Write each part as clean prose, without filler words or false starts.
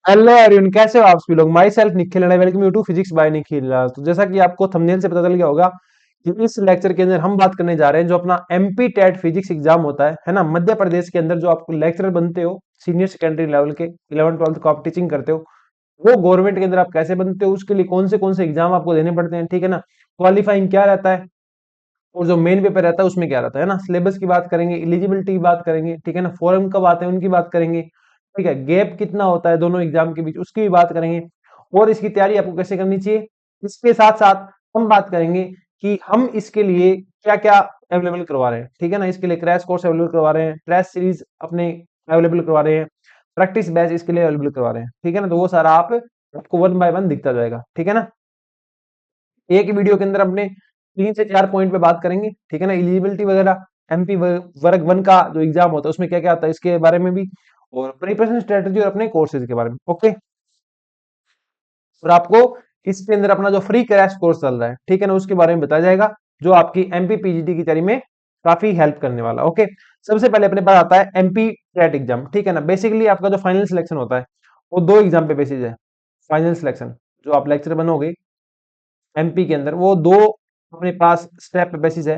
Hello everyone, कैसे हो आप सभी लोग। Myself Nikhil and I welcome you to physics by Nikhil. तो जैसा कि आपको थंबनेल से पता चल गया होगा कि इस लेक्चर के अंदर हम बात करने जा रहे हैं जो अपना एमपी टेट फिजिक्स एग्जाम होता है ना, मध्य प्रदेश के अंदर जो आपको लेक्चरर बनते हो सीनियर सेकेंडरी लेवल के 11th 12th को आप टीचिंग करते हो, वो गवर्नमेंट के अंदर आप कैसे बनते हो, उसके लिए कौन से एग्जाम आपको देने पड़ते हैं, ठीक है ना। क्वालिफाइंग क्या रहता है और जो मेन पेपर रहता है उसमें क्या रहता है ना, सिलेबस की बात करेंगे, एलिजिबिलिटी की बात करेंगे, ठीक है ना, फॉर्म कब आते हैं उनकी बात करेंगे, ठीक है, गैप कितना होता है दोनों एग्जाम के बीच उसकी भी बात करेंगे, और इसकी तैयारी आपको कैसे करनी चाहिए। इसके साथ साथ हम बात करेंगे कि हम इसके लिए क्या क्या अवेलेबल करवा रहे हैं, ठीक है ना। इसके लिए क्रैश कोर्स अवेलेबल करवा रहे हैं, टेस्ट सीरीज अपने अवेलेबल करवा रहे हैं, प्रैक्टिस बैच इसके लिए अवेलेबल करवा रहे हैं, ठीक है ना। तो वो सारा आपको वन बाय वन दिखता जाएगा, ठीक है ना। एक वीडियो के अंदर अपने 3 से 4 पॉइंट पे बात करेंगे, ठीक है ना। एलिजिबिलिटी वगैरह, एमपी वर्ग वन का जो एग्जाम होता है उसमें क्या क्या आता है इसके बारे में भी, और प्रिपरेशन स्ट्रेटेजी और अपने कोर्सेज के बारे में, ओके। और आपको इसके अंदर अपना जो फ्री क्रैश कोर्स चल रहा है, ठीक है ना, उसके बारे में बताया जाएगा जो आपकी एमपी पीजीटी की तैयारी में काफी हेल्प करने वाला, ओके। सबसे पहले अपने पास आता है एमपी टेट एग्जाम, ठीक है ना। बेसिकली आपका जो फाइनल सिलेक्शन होता है वो दो एग्जाम पे बेसिस है। फाइनल सिलेक्शन जो आप लेक्चर बनोगे एमपी के अंदर, वो दो अपने पास स्टेप पे बेसिस है।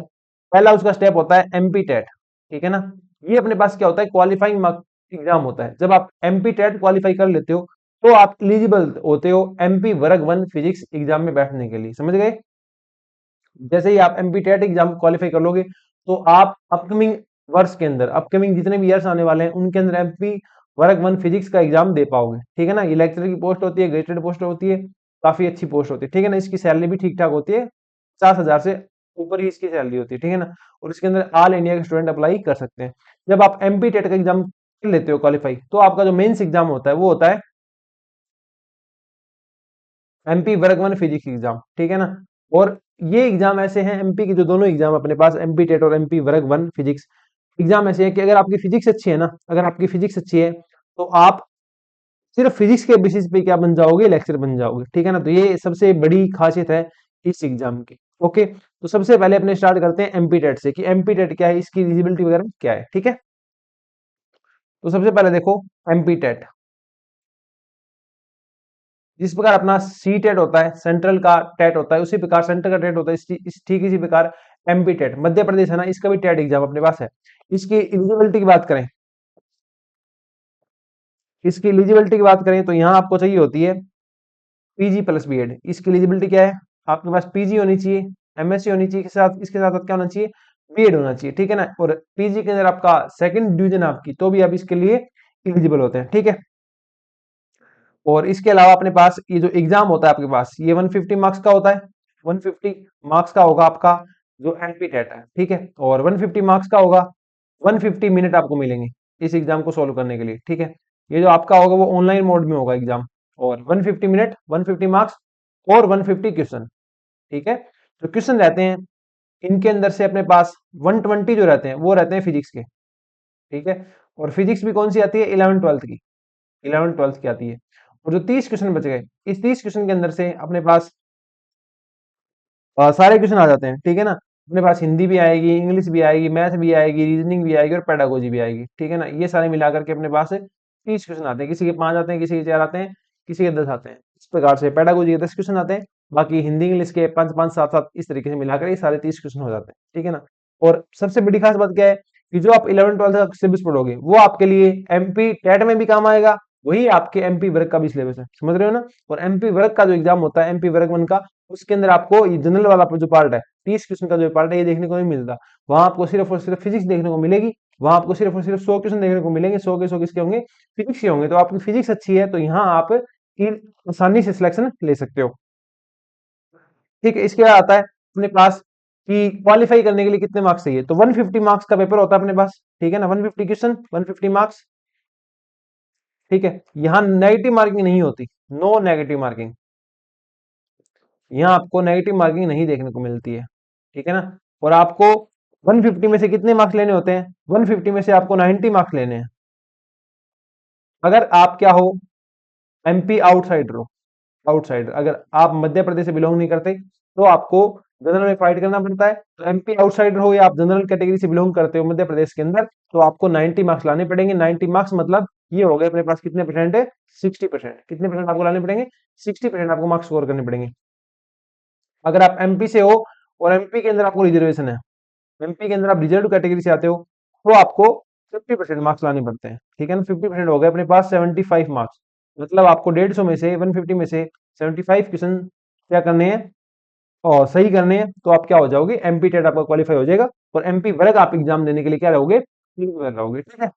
पहला उसका स्टेप होता है एमपी टेट, ठीक है ना। ये अपने पास क्या होता है, क्वालिफाइंग मार्क एग्जाम होता है। जब आप एमपी टेट क्वालिफाई कर लेते हो तो आप एलिजिबल होते हो एमपी वर्ग वन फिजिक्स एग्जाम में बैठने के लिए, समझ गए। जैसे ही आप एमपी टेट एग्जाम क्वालिफाई कर लोगे तो आप अपकमिंग वर्ष के अंदर, अपकमिंग जितने भी ईयर्स आने वाले हैं उनके अंदर एमपी वर्ग वन फिजिक्स का एग्जाम दे पाओगे, ठीक है ना। ये लेक्चर की पोस्ट होती है, ग्रेडेड पोस्ट होती है, काफी अच्छी पोस्ट होती है, ठीक है ना। इसकी सैलरी भी ठीक ठाक होती है, 50,000 से ऊपर ही इसकी सैलरी होती है, ठीक है ना। और इसके अंदर ऑल इंडिया के स्टूडेंट अप्लाई कर सकते हैं। जब आप एमपी टेट का एग्जाम कर लेते हो क्वालिफाई, तो आपका जो मेंस एग्जाम होता है वो होता है एमपी वर्ग वन फिजिक्स एग्जाम, ठीक है ना। और ये एग्जाम ऐसे हैं, एमपी के जो दोनों एग्जाम अपने पास एमपी टेट और एमपी वर्ग वन फिजिक्स एग्जाम ऐसे है कि अगर आपकी फिजिक्स अच्छी है ना, अगर आपकी फिजिक्स अच्छी है तो आप सिर्फ फिजिक्स के बेसिस पे क्या बन जाओगे, लेक्चर बन जाओगे, ठीक है ना। तो ये सबसे बड़ी खासियत है इस एग्जाम की, ओके। तो सबसे पहले अपने स्टार्ट करते हैं एमपी टेट से कि एमपी टेट क्या है, इसकी एलिजिबिलिटी वगैरह क्या है, ठीक है। तो सबसे पहले देखो एमपी टेट, जिस प्रकार अपना सी टेट होता है, सेंट्रल का टेट होता है, उसी प्रकार सेंटर का टेट होता है, ठीक इसी प्रकार एमपी टेट मध्य प्रदेश है ना, इसका भी टेट एग्जाम अपने पास है। इसकी एलिजिबिलिटी की बात करें, इसकी एलिजिबिलिटी की बात करें तो यहाँ आपको चाहिए होती है पीजी प्लस बीएड। इसकी एलिजिबिलिटी क्या है, आपके पास पीजी होनी चाहिए, एमएससी होनी चाहिए, इसके साथ साथ क्या होना चाहिए, बीएड होना चाहिए, ठीक है ना। और पीजी के अंदर आपका सेकंड डिवीजन आपकी, तो भी आप इसके लिए एलिजिबल होते हैं, ठीक है। और इसके अलावा अपने पास ये जो एग्जाम होता है आपके पास, ये 150 मार्क्स का होता है। 150 मार्क्स का होगा आपका जो एमपी टेट है, ठीक है। और 150 मार्क्स का होगा, 150 मिनट आपको मिलेंगे इस एग्जाम को सोल्व करने के लिए, ठीक है। ये जो आपका होगा वो ऑनलाइन मोड में होगा एग्जाम, और 150 मिनट, 150 मार्क्स और 150 क्वेश्चन, ठीक है। जो क्वेश्चन रहते हैं इनके अंदर से अपने पास 120 जो रहते हैं वो रहते हैं फिजिक्स के, ठीक है। और फिजिक्स भी कौन सी आती है, 11th 12th की, 11th 12th की आती है। और जो 30 क्वेश्चन बच गए, इस 30 क्वेश्चन के अंदर से अपने पास सारे क्वेश्चन आ जाते हैं, ठीक है ना। अपने पास हिंदी भी आएगी, इंग्लिश भी आएगी, मैथ भी आएगी, रीजनिंग भी आएगी और पेडागोजी भी आएगी, ठीक है ना। ये सारे मिलाकर के अपने पास 30 क्वेश्चन आते हैं, किसी के 5 आते हैं, किसी के 4 आते हैं, किसी के 10 आते हैं। इस प्रकार से पेडागोजी के 10 क्वेश्चन आते हैं, बाकी हिंदी इंग्लिश के 5 5 7 7 इस तरीके से मिलाकर ये सारे 30 क्वेश्चन हो जाते हैं, ठीक है ना। और सबसे बड़ी खास बात क्या है कि जो आप 11th 12th का सिलेबस पढ़ोगे वो आपके लिए एमपी टेट में भी काम आएगा, वही आपके एमपी वर्ग का भी सिलेबस है, समझ रहे हो ना। और एमपी वर्ग का जो एग्जाम होता है एमपी वर्ग वन का, उसके अंदर आपको ये जनरल वाला जो पार्ट है, 30 क्वेश्चन का जो पार्ट है, ये देखने को नहीं मिलता। वहां आपको सिर्फ और सिर्फ फिजिक्स देखने को मिलेगी, वहां आपको सिर्फ और सिर्फ 100 क्वेश्चन देखने को मिलेंगे, 100 के 100 किसके होंगे, फिजिक्स के होंगे। तो आपकी फिजिक्स अच्छी है तो यहाँ आप आसानी से सिलेक्शन ले सकते हो, ठीक है। इसके बाद आता है अपने पास कि क्वालिफाई करने के लिए कितने मार्क्स चाहिए, तो 150 मार्क्स का पेपर होता है अपने पास, ठीक है ना। 150 क्वेश्चन, 150 मार्क्स, ठीक है। यहाँ नेगेटिव मार्किंग नहीं होती, नो नेगेटिव मार्किंग, यहाँ आपको नेगेटिव मार्किंग नहीं देखने को मिलती है, ठीक है ना। और आपको 150 में से कितने मार्क्स लेने होते हैं, 150 में से आपको 90 मार्क्स लेने हैं। अगर आप क्या हो, एमपी आउटसाइडर हो, आउटसाइडर, अगर आप मध्य प्रदेश से बिलोंग नहीं करते तो आपको जनरल में फाइट करना पड़ता है। तो एमपी आउटसाइडर हो या आप जनरल कैटेगरी से बिलोंग करते हो मध्य प्रदेश के अंदर, तो आपको 90 मार्क्स लाने पड़ेंगे। 90 मार्क्स मतलब ये हो गए अपने पास कितने परसेंट है, 60%। कितने परसेंट आपको लाने पड़ेंगे, 60% आपको मार्क्स स्कोर करने पड़ेंगे। अगर आप एमपी से हो और एमपी के अंदर आपको रिजर्वेशन है, एमपी के अंदर आप रिजर्व कैटेगरी से आते हो, तो आपको 50% मार्क्स लाने पड़ते हैं। ठीक है ना, 50% हो गए अपने पास 75 मार्क्स। मतलब आपको 150 में से 150 में से 75 क्वेश्चन क्या करने हैं और सही करने हैं, तो आप क्या हो जाओगे, एमपी टेट आपका क्वालिफाई हो जाएगा और एमपी वर्ग आप एग्जाम देने के लिए क्या रहोगे, एलिजिबल रहोगे। ठीक है।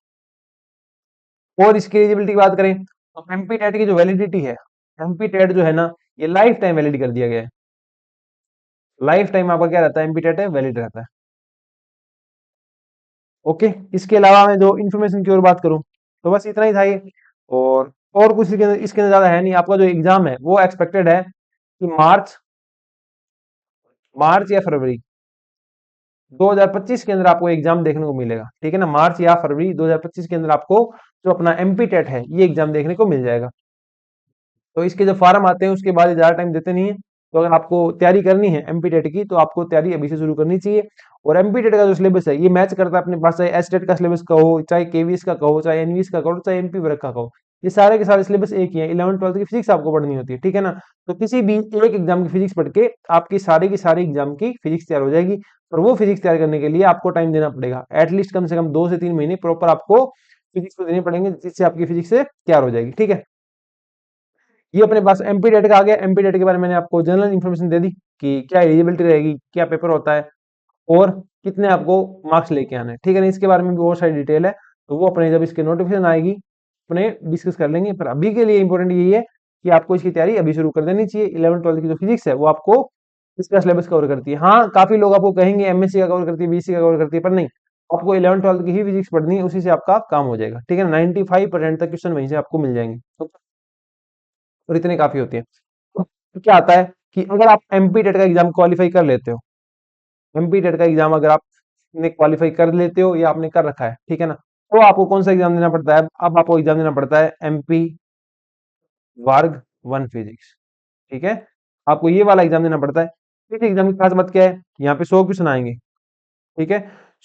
और इसकी एलिजिबिलिटी की बात करें तो एमपी टेट की जो वैलिडिटी है, एमपी टेट जो है ना, ये लाइफ टाइम वैलिड कर दिया गया है। लाइफ टाइम आपका क्या रहता है, एमपी टेट है वैलिड रहता है। ओके। इसके अलावा मैं जो इन्फॉर्मेशन की ओर बात करूं तो बस इतना ही था ये। और कुछ इसके अंदर ज्यादा है नहीं। आपका जो एग्जाम है वो एक्सपेक्टेड है कि मार्च मार्च या फरवरी 2025 के अंदर आपको एग्जाम देखने को मिलेगा। ठीक है ना, मार्च या फरवरी 2025 के अंदर आपको जो अपना एमपी टेट है ये एग्जाम देखने को मिल जाएगा। तो इसके जो फार्म आते हैं उसके बाद ये ज्यादा टाइम देते नहीं है। तो अगर आपको तैयारी करनी है एमपी टेट की तो आपको तैयारी अभी से शुरू करनी चाहिए। और एमपी टेट का जो सिलेबस है ये मैच करता है अपने पास, चाहे एस टेट का सिलेबस कहो, चाहे केवीएस का कहो, चाहे एनवीएस का कहो, चाहे एमपी वर्क का कहो, ये सारे के सारे सिलेबस एक ही है। 11th 12th की फिजिक्स आपको पढ़नी होती है। ठीक है ना, तो किसी भी एक एग्जाम की फिजिक्स पढ़ के आपकी सारी एग्जाम की फिजिक्स तैयार हो जाएगी। और वो फिजिक्स तैयार करने के लिए आपको टाइम देना पड़ेगा, एटलीस्ट कम से कम 2 से 3 महीने प्रॉपर आपको फिजिक्स को देने पड़ेंगे, जिससे आपकी फिजिक्स से तैयार हो जाएगी। ठीक है। ये अपने पास एमपी डेट का आ गया। एमपी डेट के बारे में मैंने आपको जनरल इन्फॉर्मेशन दे दी कि क्या एलिजिबिलिटी रहेगी, क्या पेपर होता है और कितने आपको मार्क्स लेके आने हैं। ठीक है ना, इसके बारे में भी बहुत सारी डिटेल है, तो वो अपने जब इसके नोटिफिकेशन आएगी अपने डिस्कस कर लेंगे। पर अभी के लिए इंपॉर्टेंट यही है कि आपको इसकी तैयारी अभी शुरू कर देनी चाहिए। 11th 12th की जो फिजिक्स है वो आपको इसका सिलेबस कवर करती है। हाँ, काफी लोग आपको कहेंगे एमएससी का कवर करती है, बीएससी का कवर करती है, पर नहीं, आपको 11th 12th की ही फिजिक्स पढ़नी है, उसी से आपका काम हो जाएगा। ठीक है ना, 95% तक क्वेश्चन वहीं से आपको मिल जाएंगे। तो और इतने काफी होती है। तो क्या आता है कि अगर आप एमपी टेट का एग्जाम क्वालिफाई कर लेते हो, एमपी टेट का एग्जाम अगर आपने क्वालिफाई कर लेते हो या आपने कर रखा है, ठीक है ना, तो आपको कौन सा एग्जाम देना पड़ता है, अब आपको एग्जाम देना पड़ता है एमपी वर्ग 1 फिजिक्स। ठीक है, आपको ये वाला एग्जाम देना पड़ता है। इस एग्जाम की खास बात क्या है, यहाँ पे 100 क्वेश्चन आएंगे। ठीक है,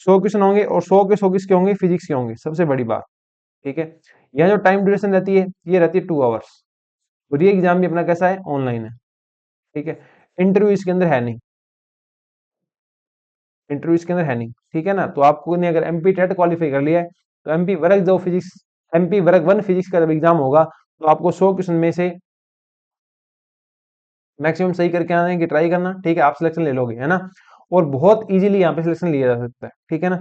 100 क्वेश्चन होंगे और 100 के 100 किसके होंगे, फिजिक्स के होंगे, सबसे बड़ी बात। ठीक है, यहाँ जो टाइम ड्यूरेशन रहती है ये रहती है 2 आवर्स। और ये एग्जाम भी अपना कैसा है, ऑनलाइन है। ठीक है, इंटरव्यू इसके अंदर है नहीं, इंटरव्यू इसके अंदर है नहीं। ठीक है ना, तो आपको ने अगर एमपी टेट क्वालिफाई कर लिया है तो एमपी वर्ग जो फिजिक्स, एमपी वर्ग 1 फिजिक्स का जब एग्जाम होगा तो आपको 100 क्वेश्चन में से मैक्सिमम सही करके आने की ट्राई करना। ठीक है, आप सिलेक्शन ले लोगे, है ना। और बहुत इजीली यहाँ पे सिलेक्शन लिया जा सकता है। ठीक है ना,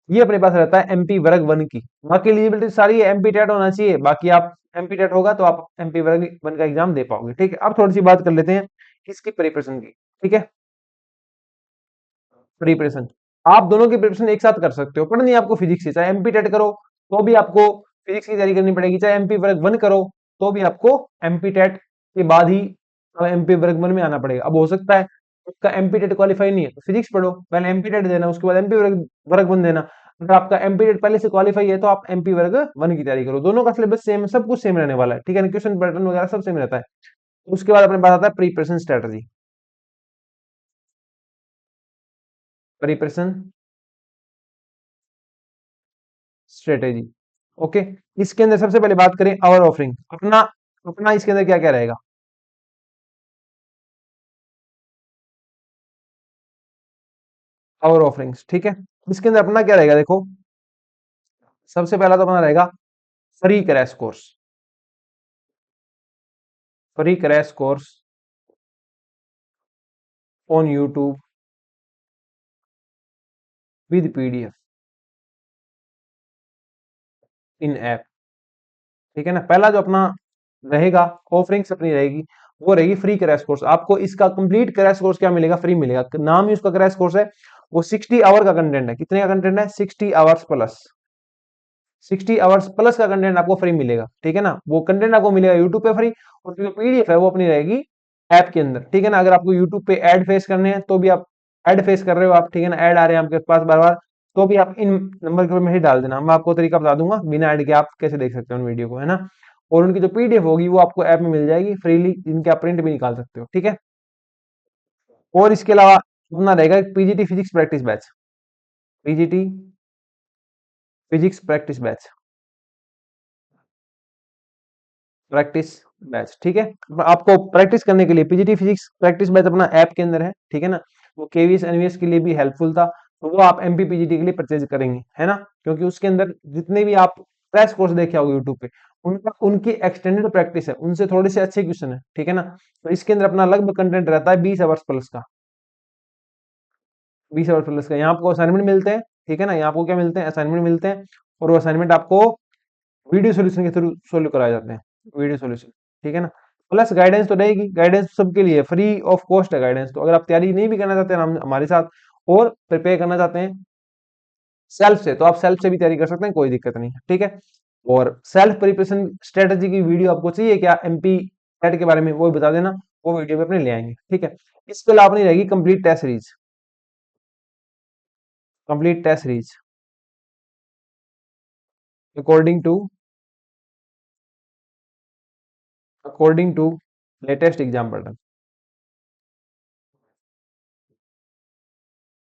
ये अपने पास रहता है एमपी वर्ग 1 की। बाकी एलिजिबिलिटी सारी है, एमपी टेट होना चाहिए, बाकी आप एमपी टेट होगा तो आप एमपी वर्ग 1 का एग्जाम दे पाओगे। ठीक है, अब थोड़ी सी बात कर लेते हैं इसकी प्रिपरेशन की। ठीक है, प्रिपरेशन आप दोनों की प्रिपरेशन एक साथ कर सकते हो। पढ़नी आपको फिजिक्स से, चाहे एमपी टेट करो तो भी आपको फिजिक्स की तैयारी करनी पड़ेगी, चाहे एमपी वर्ग 1 करो तो भी आपको एमपी टेट के बाद ही एमपी वर्ग 1 में आना पड़ेगा। अब हो सकता है उसका एमपी टेट क्वालिफाई नहीं है तो फिजिक्स पढ़ो, पहले एमपी टेट देना, उसके बाद एमपी वर्ग वर्ग 1 देना। अगर आपका एमपी टेट पहले से क्वालिफाई है तो आप एमपी वर्ग 1 की तैयारी करो। दोनों का सिलेबस सेम है, सब कुछ सेम रहने वाला है। ठीक है ना, क्वेश्चन पैटर्न वगैरह सब सेम रहता है। उसके बाद अपने पास आता है preparation strategy. Preparation strategy. Okay, इसके अंदर सबसे पहले बात करें आवर ऑफरिंग। अपना अपना इसके अंदर क्या क्या रहेगा, आवर ऑफरिंग्स। ठीक है, इसके अंदर अपना क्या रहेगा, देखो सबसे पहला तो अपना रहेगा free crash course. Free crash course on YouTube with PDF in app. ठीक है ना, पहला जो अपना रहेगा ऑफरिंग्स अपनी रहेगी वो रहेगी फ्री क्रैश कोर्स। आपको इसका कंप्लीट क्रैश कोर्स क्या मिलेगा, फ्री मिलेगा। नाम ही उसका क्रैश कोर्स है। वो 60 आवर का कंटेंट है। कितने का कंटेंट है, 60 आवर्स प्लस। 60 आवर्स प्लस का कंटेंट आपको फ्री मिलेगा। ठीक है ना, वो कंटेंट आपको मिलेगा यूट्यूब पे फ्री, और जो पीडीएफ है वो अपनी रहेगी ऐप के अंदर। ठीक है ना, अगर आपको यूट्यूब पे ऐड फेस करने हैं तो भी आप ऐड फेस कर रहे हो आप, ठीक है ना, ऐड आ रहे हैं आपके पास बार बार, तो भी आप इन नंबर के ऊपर मैसेज डाल देना, मैं आपको तरीका बता दूंगा बिना ऐड के आप कैसे देख सकते हो उन वीडियो को, है ना। और उनकी जो पीडीएफ होगी वो आपको ऐप में मिल जाएगी फ्रीली, जिनके आप प्रिंट भी निकाल सकते हो। ठीक है, और इसके अलावा अपना रहेगा PGT physics practice batch. PGT physics practice batch practice batch, ठीक है। आपको प्रैक्टिस करने के लिए पीजीटी फिजिक्स प्रैक्टिस बैच अपना ऐप के अंदर है, ठीक है ना। वो केवीएस एनवीएस के लिए भी हेल्पफुल था, तो वो आप एमपी पीजीटी के लिए परचेज करेंगे, है ना। क्योंकि उसके अंदर जितने भी आप क्रैश कोर्स देखे होगे यूट्यूब पे, उनका उनकी एक्सटेंडेड प्रैक्टिस है, उनसे थोड़े से अच्छे क्वेश्चन है, ठीक है ना। तो इसके अंदर अपना लगभग कंटेंट रहता है 20 आवर्स प्लस का, 20 आवर्स प्लस का। यहाँ आपको असाइनमेंट मिलते हैं, ठीक है ना। यहाँ आपको क्या मिलते हैं, असाइनमेंट मिलते हैं, और वो असाइनमेंट आपको वीडियो सोल्यूशन के थ्रू सोल्व कराए जाते हैं, वीडियो सोल्यूशन, ठीक है ना। प्लस गाइडेंस तो रहेगी, गाइडेंस सबके लिए फ्री ऑफ कॉस्ट है गाइडेंस। तो अगर आप तैयारी नहीं भी करना चाहते हैं हमारे साथ और प्रिपेयर करना चाहते हैं सेल्फ से, तो आप सेल्फ से भी तैयारी कर सकते हैं, कोई दिक्कत नहीं है, ठीक है। और सेल्फ प्रिपरेशन स्ट्रेटेजी की वीडियो आपको चाहिए क्या एमपी टेट के बारे में, वो भी बता देना, वो वीडियो भी अपने ले आएंगे, ठीक है। इसके अलावा अपनी रहेगी complete test series, complete test series according to according to latest exam pattern,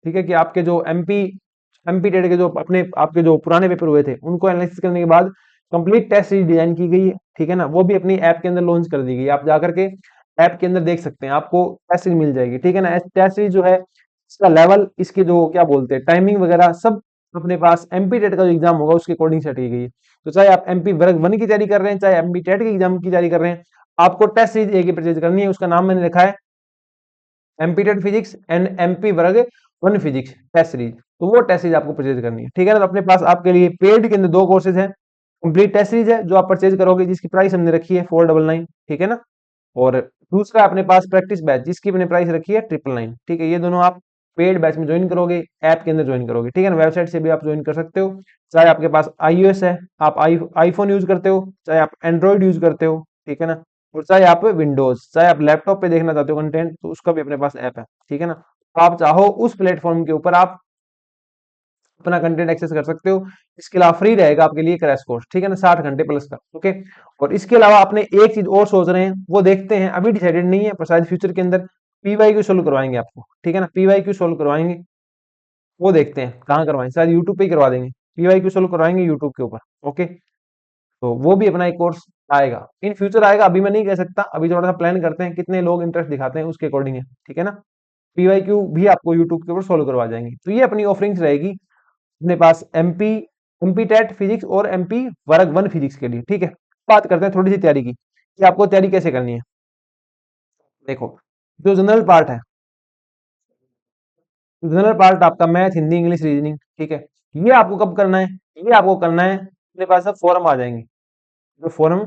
ठीक है। कि आपके जो एमपी टेट के जो अपने आपके जो पुराने पेपर हुए थे, उनको एनालिसिस करने के बाद कंप्लीट टेस्ट सीरीज डिजाइन की गई है, ठीक है ना। वो भी अपनी ऐप के अंदर लॉन्च कर दी गई है, आप जाकर के ऐप के अंदर देख सकते हैं, आपको टेस्ट सीरीज मिल जाएगी, ठीक है ना। टेस्ट सीरीज जो है इसका लेवल, इसके जो क्या बोलते हैं टाइमिंग वगैरह सब अपने पास एमपी टेट का जो एग्जाम होगा उसके अकॉर्डिंग सेट की गई है। तो चाहे आप एमपी वर्ग 1 की तैयारी कर रहे हैं, चाहे एमपी टेट के एग्जाम की तैयारी कर रहे हैं, आपको टेस्ट सीरीज एक ही परचेज करनी है। उसका नाम मैंने लिखा है MP TET physics and MP वर्ग 1 फिजिक्स टेस्ट सीरीज। तो वो टेस्ट सीरीज आपको परचेज करनी है, ठीक है ना। तो अपने पास आपके लिए पेड के अंदर दो कोर्सेज हैं, कंप्लीट टेस्ट सीरीज है जो आप परचेज करोगे, जिसकी प्राइस हमने रखी है 499, ठीक है ना। और दूसरा अपने पास प्रैक्टिस बैच, जिसकी मैंने प्राइस रखी है 999, ठीक है। ये दोनों आप पेड बैच में ज्वाइन करोगे, ऐप के अंदर ज्वाइन करोगे, ठीक है ना। वेबसाइट से भी आप ज्वाइन कर सकते हो, चाहे आपके पास iOS है, आप आईफोन यूज करते हो, चाहे आप एंड्रॉइड यूज करते हो, ठीक है ना। और चाहे आप विंडोज, चाहे आप लैपटॉप पे देखना चाहते हो कंटेंट, तो उसका भी अपने पास ऐप है, ठीक है ना। तो आप चाहो उस प्लेटफॉर्म के ऊपर आप अपना कंटेंट एक्सेस कर सकते हो। इसके अलावा फ्री रहेगा आपके लिए क्रैश कोर्स, ठीक है ना, 60 घंटे प्लस का, ओके। और इसके अलावा आपने एक चीज और सोच रहे हैं, वो देखते हैं, अभी डिसाइडेड नहीं है, पर शायद फ्यूचर के अंदर पीवाईक्यू सोल्व करवाएंगे आपको, ठीक है ना। पीवाईक्यू सोल्व करवाएंगे, वो देखते हैं कहाँ करवाएं, शायद यूट्यूब पे ही करवा देंगे, पीवाईक्यू सोल्व करवाएंगे यूट्यूब के ऊपर, ओके। तो वो भी अपना एक कोर्स आएगा, इन फ्यूचर आएगा, अभी मैं नहीं कह सकता, अभी थोड़ा सा प्लान करते हैं, कितने लोग इंटरेस्ट दिखाते हैं उसके अकॉर्डिंग है, ठीक है ना। पीवाईक्यू भी आपको यूट्यूब के ऊपर सोल्व करवा जाएंगे। तो ये अपनी ऑफरिंग्स रहेगी अपने पास एमपी टेट फिजिक्स और एमपी वर्ग 1 फिजिक्स के लिए, ठीक है। बात करते हैं थोड़ी सी तैयारी की, कि आपको तैयारी कैसे करनी है। देखो, जो जनरल पार्ट है, जनरल पार्ट आपका मैथ, हिंदी, इंग्लिश, रीजनिंग, ठीक है। ये आपको कब करना है, ये आपको करना है अपने पास जब फॉरम आ जाएंगे, जो फॉरम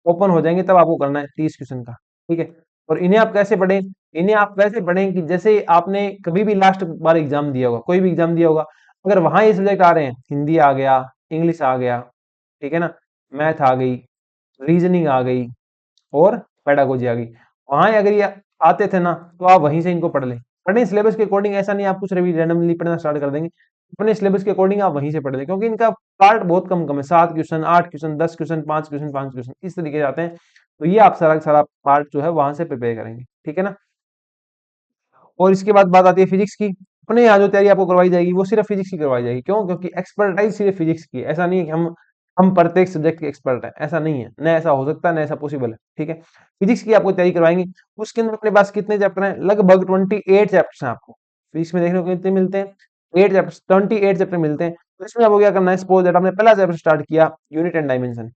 ओपन हो जाएंगे तब आपको करना है 30 क्वेश्चन का, ठीक है। और इन्हें आप कैसे पढ़ें, इन्हें आप वैसे पढ़ें कि जैसे आपने कभी भी लास्ट बार एग्जाम दिया होगा, कोई भी एग्जाम दिया होगा, अगर वहां ये सब्जेक्ट आ रहे हैं, हिंदी आ गया, इंग्लिश आ गया, ठीक है ना, मैथ आ गई, रीजनिंग आ गई, और पेडागोजी आ गई, वहां अगर ये आते थे ना, तो आप वहीं से इनको पढ़ लें। पढ़ें सिलेबस के अकॉर्डिंग, ऐसा नहीं आप कुछ भी रैंडमली पढ़ना स्टार्ट कर देंगे, अपने सिलेबस के अकॉर्डिंग आप वहीं से पढ़ लें, क्योंकि इनका पार्ट बहुत कम कम है, 7 question, 8 question, 10 question, 5 question, 5 question, इस तरीके से आते हैं। तो ये आप सारा का सारा पार्ट जो है वहां से प्रिपेयर करेंगे, ठीक है ना। और इसके बाद बात आती है फिजिक्स की। अपने यहाँ जो तैयारी आपको करवाई जाएगी वो सिर्फ फिजिक्स की करवाई जाएगी, क्यों, क्योंकि एक्सपर्टाइज सिर्फ फिजिक्स की है। ऐसा नहीं है कि हम प्रत्येक सब्जेक्ट के एक्सपर्ट है, ऐसा नहीं है, न ऐसा हो सकता है, न ऐसा पॉसिबल है, ठीक है। फिजिक्स की आपको तैयारी करवाएंगे, उसके अंदर अपने पास कितने चैप्टर हैं, लगभग 28 चैप्टर्स हैं आपको फिजिक्स में, देखने को कितने मिलते हैं, 8 चैप्टर, 28 चैप्टर मिलते हैं। तो इसमें आपको क्या करना है, सपोज दैट आपने पहला चैप्टर स्टार्ट किया, unit and dimension,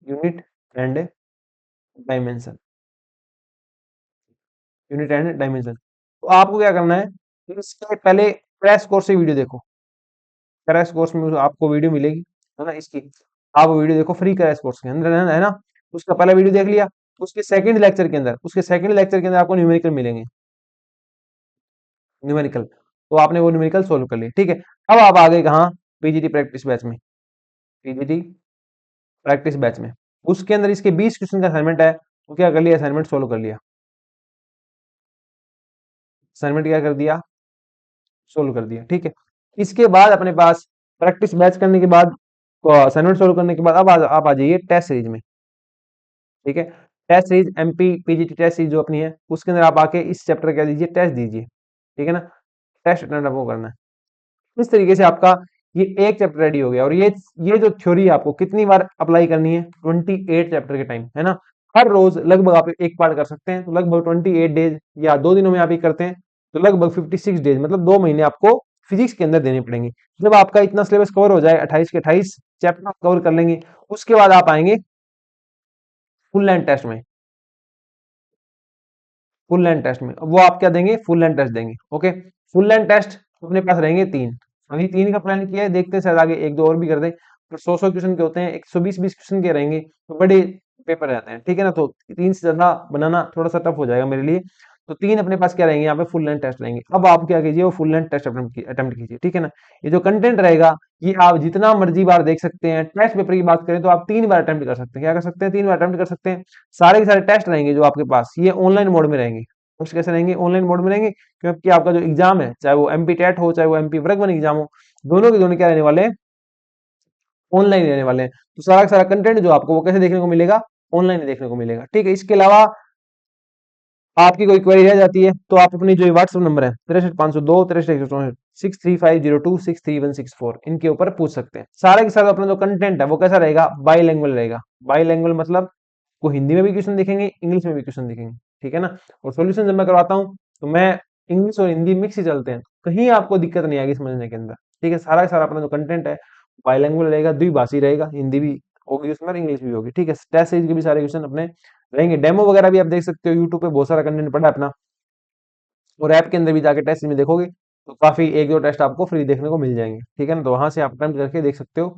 unit and dimension, unit and dimension. तो आपको क्या करना है, इसके पहले क्रैश कोर्स से वीडियो देखो, क्रैश कोर्स में आपको वीडियो मिलेगी, है ना, इसकी आप वीडियो देखो फ्री क्रैश कोर्स के अंदर, है ना। उसका पहला वीडियो देख लिया, उसके सेकंड लेक्चर के अंदर आपको न्यूमेरिकल मिलेंगे, न्यूमेरिकल, तो आपने वो न्यूमेरिकल सोल्व कर लिया, ठीक है। अब आप आ गए कहाँ, पीजीटी प्रैक्टिस बैच में, पीजीटी प्रैक्टिस बैच में, उसके अंदर इसके 20 क्वेश्चन का असाइनमेंट है, वो क्या कर लिया, असाइनमेंट सोल्व कर लिया, असाइनमेंट क्या कर दिया, सोल्व कर दिया, ठीक है। इसके बाद अपने पास प्रैक्टिस बैच करने के बाद, असाइनमेंट सोल्व करने के बाद, अब आप आ जाइए टेस्ट सीरीज में, ठीक है। Test series MP PGT test series जो अपनी है, उसके अंदर आप आके इस चैप्टर क्या दीजिए, टेस्ट दीजिए, ठीक है ना। टेस्ट अटेम्प्ट आपको करना है, इस तरीके से आपका ये एक चैप्टर रेडी हो गया। और ये जो थ्योरी है आपको कितनी बार अप्लाई करनी है, 28 चैप्टर के टाइम, है ना। हर रोज लगभग आप एक पार्ट कर सकते हैं, तो लगभग 28 डेज, या 2 दिनों में आप ये करते हैं तो लगभग 56 डेज, मतलब 2 महीने आपको फिजिक्स के अंदर देने पड़ेंगे। जब आपका इतना सिलेबस कवर हो जाए, 28 के 28 चैप्टर आप कवर कर लेंगे, उसके बाद आप आएंगे फुल लेंथ टेस्ट में। फुल लेंथ टेस्ट में वो आप क्या देंगे, फुल लेंथ टेस्ट देंगे। ओके, फुल लेंथ टेस्ट अपने पास रहेंगे 3। अभी 3 का प्लान किया है, देखते हैं शायद आगे 1-2 और भी कर दें। तो 100-100 क्वेश्चन के होते हैं, 120-20 क्वेश्चन के रहेंगे, तो बड़े पेपर रहते हैं, ठीक है ना। तो 3 से ज्यादा बनाना थोड़ा सा टफ हो जाएगा मेरे लिए। तो 3 अपने पास क्या रहेंगे, यहाँ पे फुल लेंथ टेस्ट रहेंगे। अब आप क्या कीजिए, वो फुल लेंथ टेस्ट अटेम्प्ट कीजिए, ठीक है ना। ये जो कंटेंट रहेगा, ये आप जितना मर्जी बार देख सकते हैं। टेस्ट पेपर की बात करें तो आप 3 बार अटेम्प्ट कर सकते हैं। क्या कर सकते हैं, 3 बार अटेम्प्ट कर सकते हैं। सारे के सारे टेस्ट रहेंगे जो आपके पास, ये ऑनलाइन मोड में रहेंगे। टेस्ट कैसे रहेंगे, ऑनलाइन मोड में रहेंगे, क्योंकि आपका जो एग्जाम है, चाहे वो एमपी टेट हो, चाहे वो एमपी वर्ग वन एग्जाम हो, दोनों के दोनों क्या रहने वाले हैं, ऑनलाइन रहने वाले हैं। तो सारा का सारा कंटेंट जो आपको वो कैसे देखने को मिलेगा, ऑनलाइन देखने को मिलेगा, ठीक है। इसके अलावा आपकी कोई क्वेरी रह जाती है तो आप अपनी जो व्हाट्सएप नंबर है 63 502 63 63502 63164, इनके ऊपर पूछ सकते हैं। सारे के सारा अपना जो कंटेंट है वो कैसा रहेगा, बाईलैंग्वेज रहेगा। बाईलैंग्वेज मतलब को हिंदी में भी क्वेश्चन दिखेंगे, इंग्लिश में भी क्वेश्चन दिखेंगे, ठीक है ना। और सॉल्यूशन जब मैं करवाता हूँ तो मैं इंग्लिश और हिंदी मिक्स ही चलते हैं, कहीं आपको दिक्कत नहीं आएगी समझने के अंदर, ठीक है। सारा का सारा अपना जो कंटेंट है बाईलैंग्वेज रहेगा, द्विभाषी रहेगा, हिंदी भी होगी उसमें और इंग्लिश भी होगी, ठीक है। टेस्ट सीरीज के भी सारे क्वेश्चन अपने रहेंगे। डेमो वगैरह भी आप देख सकते हो, यूट्यूब पे बहुत सारा कंटेंट पड़ा है अपना। और ऐप के अंदर भी जाके टेस्ट में देखोगे तो काफी 1-2 टेस्ट आपको फ्री देखने को मिल जाएंगे, ठीक है ना। तो वहां से आप अटेम्प्ट करके देख सकते हो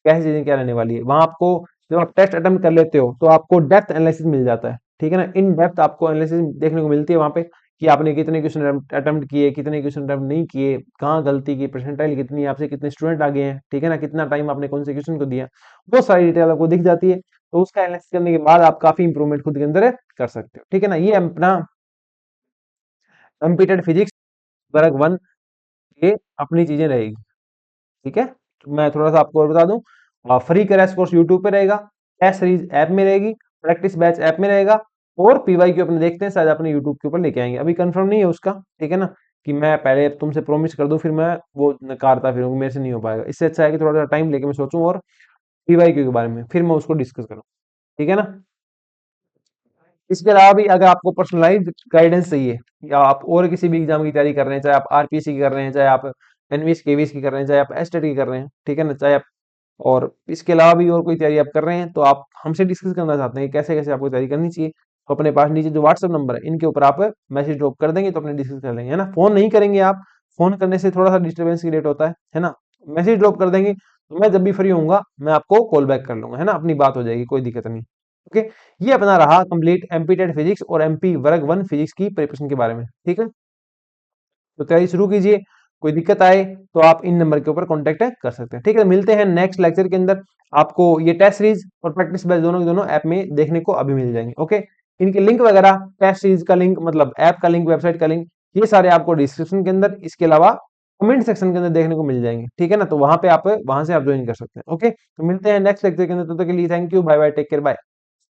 कैसी चीजें क्या रहने वाली है। वहां आपको जब आप टेस्ट अटेम्प्ट कर लेते हो तो आपको डेप्थ एनालिसिस मिल जाता है, ठीक है ना। इन डेप्थ आपको एनालिसिस देखने को मिलती है वहां पे, कि आपने कितने क्वेश्चन अटेम्प्ट किए, कितने क्वेश्चन अटेम्प्ट नहीं किए, कहाँ गलती की, परसेंटाइल कितनी है, आपसे कितने स्टूडेंट आ गए हैं, ठीक है ना, कितना टाइम आपने कौन से क्वेश्चन को दिया, वो सारी डिटेल आपको दिख जाती है। तो उसका एनालिसिस करने के बाद आप काफी इंप्रूवमेंट खुद के अंदर कर सकते हो, ठीक है ना। ये अपना कंप्यूटर फिजिक्स वर्ग वन ये अपनी चीजें रहेगी, ठीक है। तो मैं थोड़ा सा आपको और बता दूं, फ्री क्रैश कोर्स यूट्यूब पे रहेगा, टेस्ट सीरीज ऐप में रहेगी, प्रैक्टिस बैच ऐप में रहेगा, और पीवाई क्यू अपने देखते हैं शायद अपने यूट्यूब के ऊपर लेके आएंगे। अभी कंफर्म नहीं है उसका, ठीक है ना, कि मैं पहले तुमसे प्रॉमिस कर दूं फिर मैं वो नकारता फिर मेरे से नहीं हो पाएगा। इससे अच्छा है कि थोड़ा सा टाइम लेके मैं सोचूं और पीवाई क्यू के बारे में फिर मैं उसको डिस्कस करूं, ठीक है ना। इसके अलावा भी अगर आपको पर्सनलाइज्ड गाइडेंस चाहिए, या आप और किसी भी एग्जाम की तैयारी कर रहे हैं, चाहे आप आरपीएससी की कर रहे हैं, चाहे आप एनवीएस केवीएस की कर रहे हैं, चाहे आप एसटेट की कर रहे हैं, ठीक है ना, चाहे आप और इसके अलावा भी और कोई तैयारी आप कर रहे हैं, तो आप हमसे डिस्कस करना चाहते हैं कि कैसे कैसे आपको तैयारी करनी चाहिए, तो अपने पास नीचे जो व्हाट्सएप नंबर है इनके ऊपर आप मैसेज ड्रॉप कर देंगे तो अपने डिस्कस कर लेंगे, है ना। फोन नहीं करेंगे आप, फोन करने से थोड़ा सा डिस्टर्बेंस क्रिएट होता है ना। मैसेज ड्रॉप कर देंगे तो मैं जब भी फ्री होऊंगा मैं आपको कॉल बैक कर लूंगा, है ना, अपनी बात हो जाएगी, कोई दिक्कत नहीं। ओके, ये अपना रहा कंप्लीट एमपी टेट फिजिक्स और एमपी वर्ग वन फिजिक्स की प्रिपरेशन के बारे में, ठीक है। तो तैयारी शुरू कीजिए, कोई दिक्कत आए तो आप इन नंबर के ऊपर कांटेक्ट कर सकते हैं, ठीक है। मिलते हैं नेक्स्ट लेक्चर के अंदर, आपको ये टेस्ट सीरीज और प्रैक्टिस बैच दोनों के दोनों ऐप में देखने को अभी मिल जाएंगे। ओके, इनके लिंक वगैरह, टेस्ट सीरीज का लिंक मतलब ऐप का लिंक, वेबसाइट का लिंक, ये सारे आपको डिस्क्रिप्शन के अंदर, इसके अलावा कमेंट सेक्शन के अंदर देखने को मिल जाएंगे, ठीक है ना। तो वहां पे आप वहां से आप ज्वाइन कर सकते हैं। ओके, तो मिलते हैं नेक्स्ट लेक्चर के अंदर, तब तक के लिए thank you, bye bye, take care, bye.